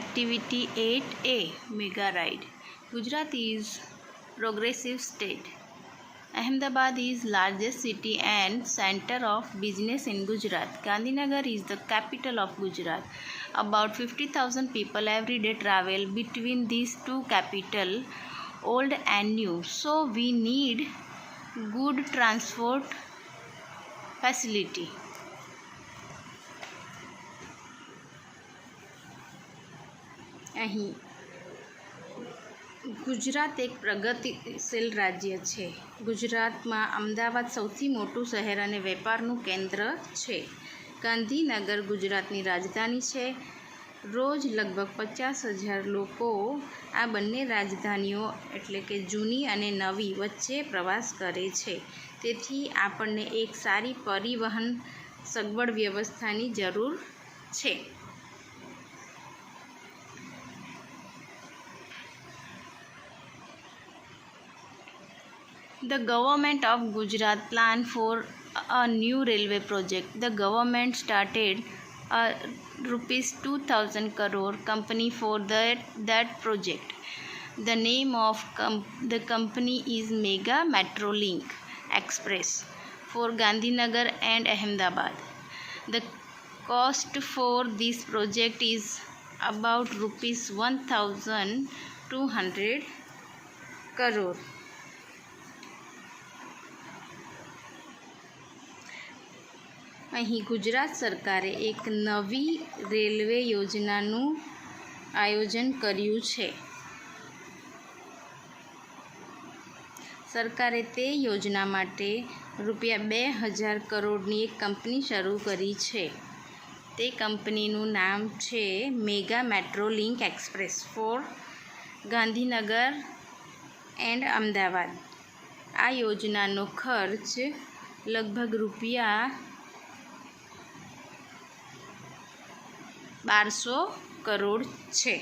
Activity 8A Mega Ride. Gujarat is progressive state. Ahmedabad is largest city and center of business in Gujarat. Gandhinagar is the capital of Gujarat. About 50,000 people every day travel between these two capitals, old and new. So we need good transport facility. અહીં ગુજરાત એક પ્રગતિશીલ રાજ્ય છે. ગુજરાતમાં અમદાવાદ સૌથી મોટું શહેર અને વેપારનું કેન્દ્ર છે. ગાંધીનગર ગુજરાતની રાજધાની છે. રોજ લગભગ 50,000 લોકો આ બંને રાજધાનીઓ એટલે કે જૂની અને નવી વચ્ચે પ્રવાસ કરે છે. તેથી આપણને એક સારી પરિવહન સગવડ વ્યવસ્થાની જરૂર છે. The government of Gujarat planned for a new railway project. The government started a ₹2,000 crore company for that project. The name of the company is Mega Metro Link Express for Gandhinagar and Ahmedabad. The cost for this project is about ₹1,200 crore. અહીં ગુજરાત સરકારે એક નવી railway યોજનાનું આયોજન કર્યું છે. સરકારે તે યોજના માટે ₹2,000 કરોડની એક કંપની શરૂ કરી છે. તે કંપનીનું નામ છે mega metro link express for Gandhinagar and Ahmedabad. આ યોજનાનો ખર્ચ લગભગ ₹1,200 કરોડ છે.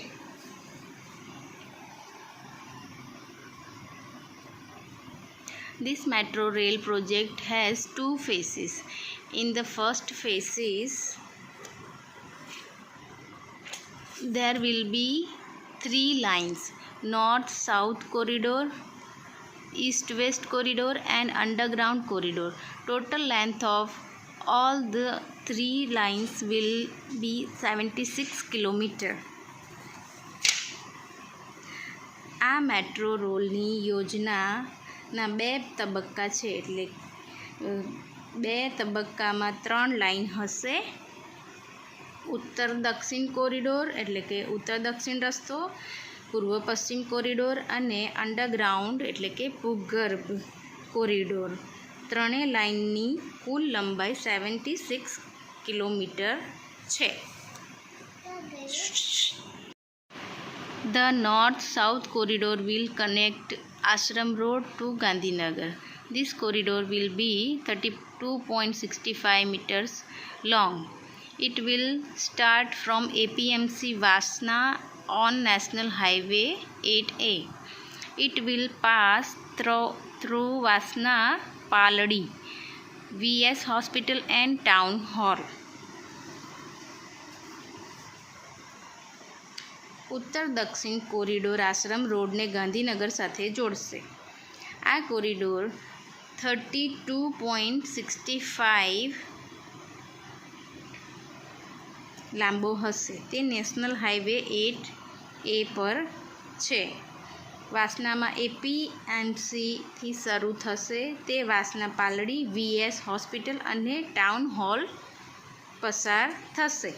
This metro rail project has two phases. In the first phases, there will be 3 lines: north-south corridor, east-west corridor and underground corridor. Total length of all the 3 lines will be 76 km. આ metro રોલની યોજનાના 2 તબક્કા છે. એટલે 2 તબક્કામાં 3 line હશે. ઉત્તર દક્ષિણ corridor એટલે કે ઉત્તર દક્ષિણ રસ્તો, પૂર્વ પશ્ચિમ કોરિડોર અને અંડરગ્રાઉન્ડ એટલે કે ભૂગર્ભ કોરિડોર. ત્રણેય લાઇનની કુલ લંબાઈ 76 કિલોમીટર છે. The north-south corridor will connect Ashram Road to Gandhinagar. This corridor will be 32.65 meters long. It will start from APMC Vasna on National Highway 8A. It will pass through Vasna, Paladi, VS Hospital and Town Hall. ઉત્તર દક્ષિણ corridor આશ્રમ રોડને ગાંધીનગર સાથે જોડશે. આ corridor 32.65 લાંબો હશે. તે national highway 8A પર છે. વાસનામાં APMCથી શરૂ થશે. તે વાસના, પાલડી, VS હોસ્પિટલ અને ટાઉન હોલ પસાર થશે.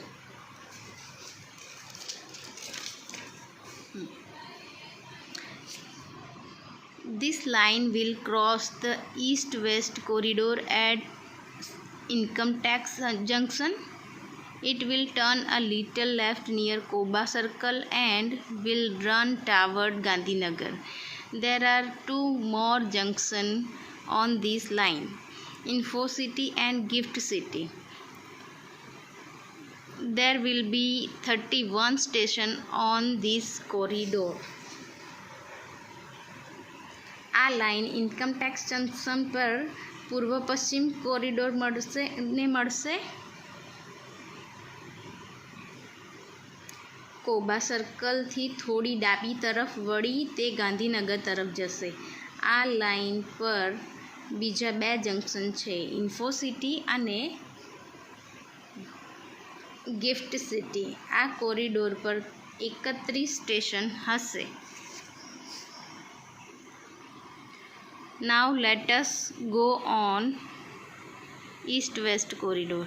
This line will cross the east-west corridor at Income Tax Junction. It will turn a little left near Koba Circle and will run toward Gandhinagar. There are 2 more junctions on this line, Info City and Gift City. There will be 31 stations on this corridor. આ line income tax junction પર પૂર્વ પશ્ચિમ corridor મળશે. કોબા સર્કલથી થોડી ડાબી તરફ વળી તે ગાંધીનગર તરફ જશે. આ લાઇન પર બીજા 2 જંકશન છે, ઇન્ફોસિટી અને ગિફ્ટ સિટી. આ કોરિડોર પર 31 સ્ટેશન હશે. Now let us go on east-west corridor.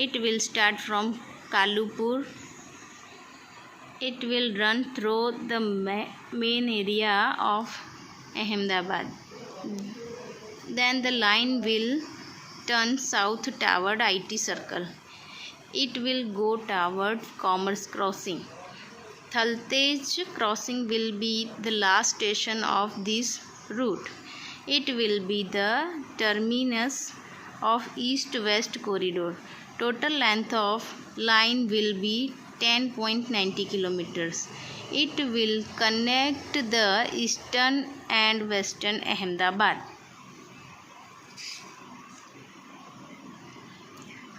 It will start from Kalupur. It will run through the main area of Ahmedabad. Then the line will turn south toward IT Circle. It will go toward Commerce Crossing. Thaltej Crossing will be the last station of this route. It will be the terminus of east-west corridor. Total length of line will be 10.90 kilometers. It will connect the eastern and western Ahmedabad.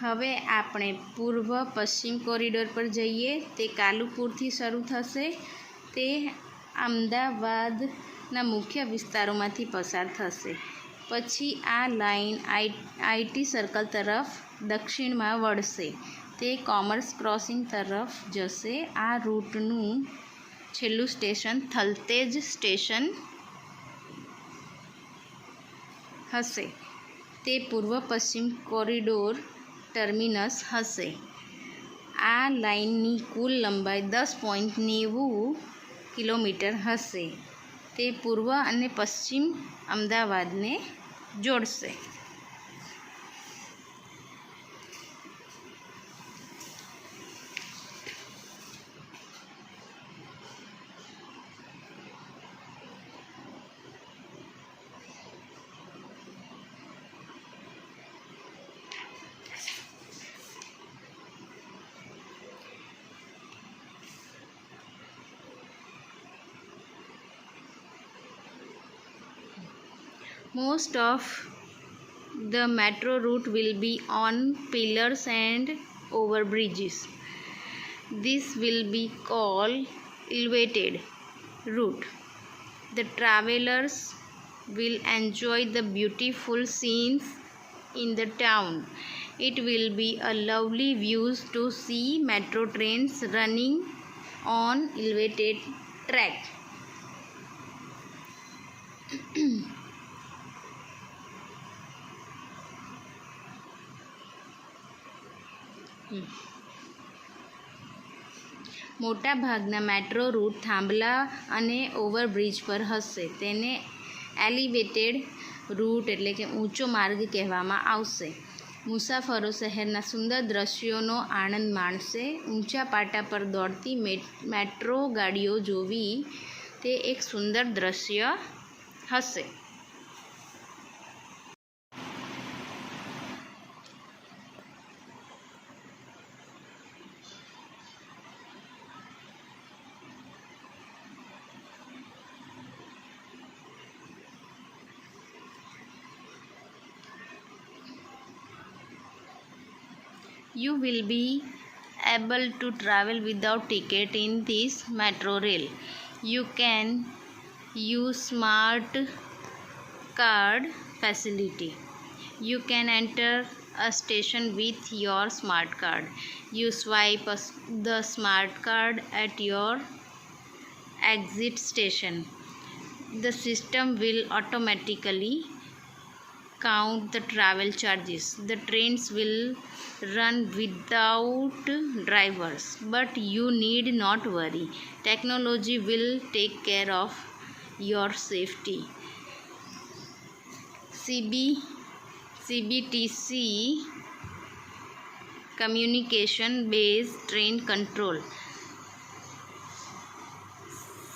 હવે આપણે પૂર્વ પશ્ચિમ corridor પર જઈએ. તે કાલુપુરથી શરૂ થશે. તે અમદાવાદના મુખ્ય વિસ્તારોમાંથી પસાર થશે. પછી આ લાઇન આઈટી સર્કલ તરફ દક્ષિણમાં વળશે. તે કોમર્સ ક્રોસિંગ તરફ જશે. આ રૂટનું છેલ્લું સ્ટેશન થલતેજ સ્ટેશન હશે. તે પૂર્વ પશ્ચિમ કોરિડોર ટર્મિનસ હશે. આ લાઇનની કુલ લંબાઈ 10.90 કિલોમીટર હશે. તે પૂર્વ અને પશ્ચિમ અમદાવાદને જોડશે. Most of the metro route will be on pillars and over bridges. This will be called elevated route. The travelers will enjoy the beautiful scenes in the town. It will be a lovely views to see metro trains running on elevated track. મોટા ભાગના metro route થાંભલા અને overbridge પર હશે. તેને elevated route એટલે કે ઊંચો માર્ગ કહેવામાં આવશે. મુસાફરો શહેરના સુંદર દ્રશ્યોનો આનંદ માણશે. ઊંચા પાટા પર દોડતી મેટ્રો ગાડીઓ જોવી તે એક સુંદર દ્રશ્ય હશે. You will be able to travel without ticket in this metro rail. You can use smart card facility. You can enter a station with your smart card. You swipe the smart card at your exit station. The system will automatically count the travel charges. The trains will run without drivers, but you need not worry. Technology will take care of your safety. CBTC communication based train control.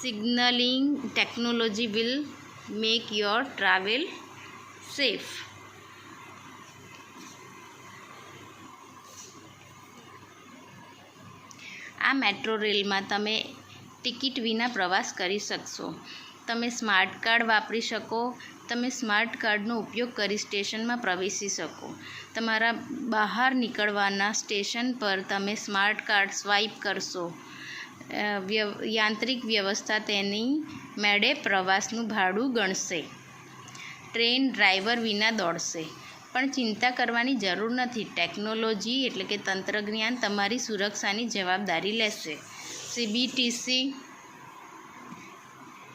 Signaling technology will make your travel safe. આ metro રેલમાં તમે ticket વિના પ્રવાસ કરી શકશો. તમે smart card વાપરી શકો. તમે સ્માર્ટ કાર્ડનો ઉપયોગ કરી સ્ટેશનમાં પ્રવેશી શકો. તમારા બહાર નીકળવાના સ્ટેશન પર તમે સ્માર્ટ કાર્ડ સ્વાઇપ કરશો યાંત્રિક વ્યવસ્થા તેની મેળે પ્રવાસનું ભાડું ગણશે. ટ્રેન ડ્રાઈવર વિના દોડશે. પણ ચિંતા કરવાની જરૂર નથી. ટેકનોલોજી એટલે કે તંત્રજ્ઞાન તમારી સુરક્ષાની જવાબદારી લેશે. CBTC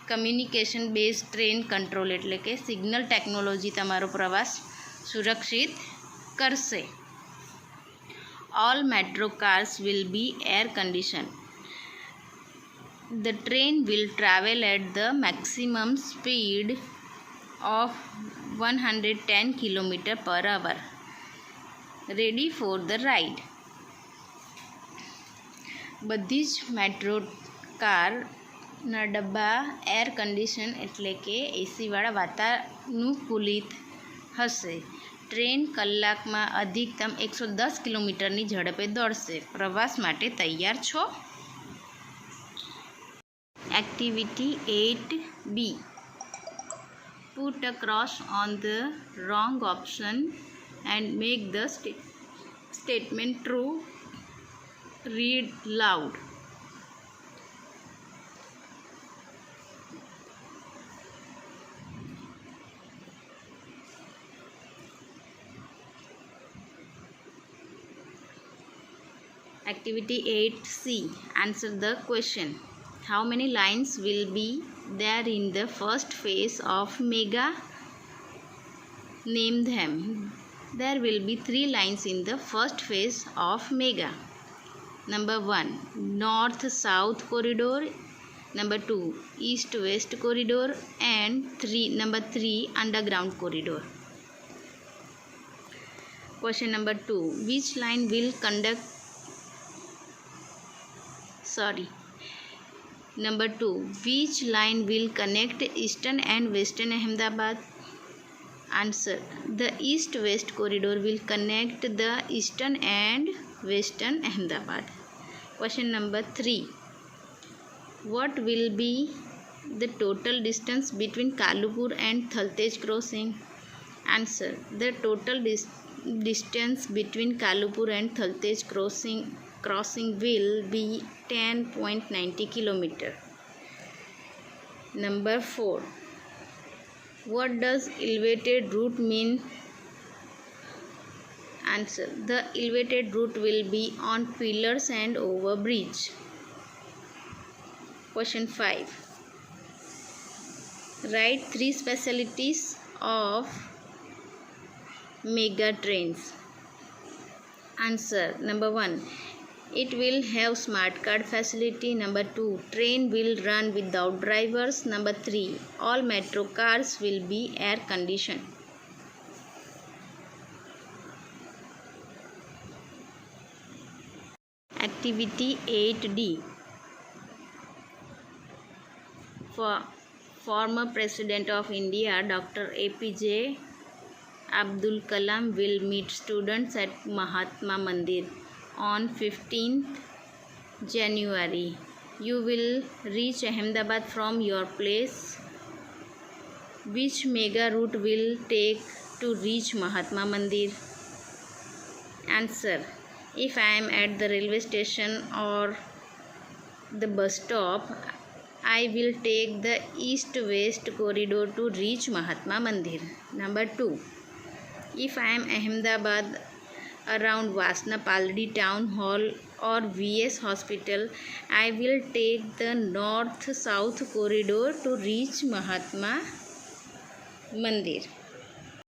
communication base train control એટલે કે સિગ્નલ ટેકનોલોજી તમારો પ્રવાસ સુરક્ષિત કરશે. All metro cars will be air condition. The train will travel at the maximum speed of 110 km/h. Ready for the ride. બધી જ મેટ્રો કારના ડબ્બા એર કન્ડિશન એટલે કે એસીવાળા વાતાનુકૂલિત હશે. ટ્રેન કલાકમાં અધિકતમ 110 કિલોમીટરની ઝડપે દોડશે. પ્રવાસ માટે તૈયાર છો? Activity 8B. Put a cross on the wrong option and make the statement true. Read loud. Activity 8C. Answer the question. How many lines will be there in the first phase of Mega? Name them. There will be 3 lines in the first phase of Mega. Number 1, North-South corridor. Number 2, East-West corridor. And number 3, Underground corridor. Question number 2. Which line will conduct... Number 2. Which line will connect Eastern and Western Ahmedabad? Answer. The East-West corridor will connect the Eastern and Western Ahmedabad. Question number 3. What will be the total distance between Kalupur and Thaltej crossing? Answer. The total distance between Kalupur and Thaltej crossing will be 10.90 km. Number 4. What does elevated route mean? Answer. The elevated route will be on pillars and over bridge. Question 5. Write 3 specialties of mega trains. Answer. Number 1. It will have smart card facility. Number 2. Train will run without drivers. Number 3. All metro cars will be air conditioned. Activity 8D. Former President of India Dr. APJ Abdul Kalam will meet students at Mahatma Mandir on 15th January. You will reach Ahmedabad from your place. Which mega route will take to reach Mahatma Mandir? Answer. If I am at the railway station or the bus stop, I will take the east-west corridor to reach Mahatma Mandir. Number 2. If I am Ahmedabad around Vasna Paldi Town Hall or VS Hospital, I will take the north-south corridor to reach Mahatma Mandir.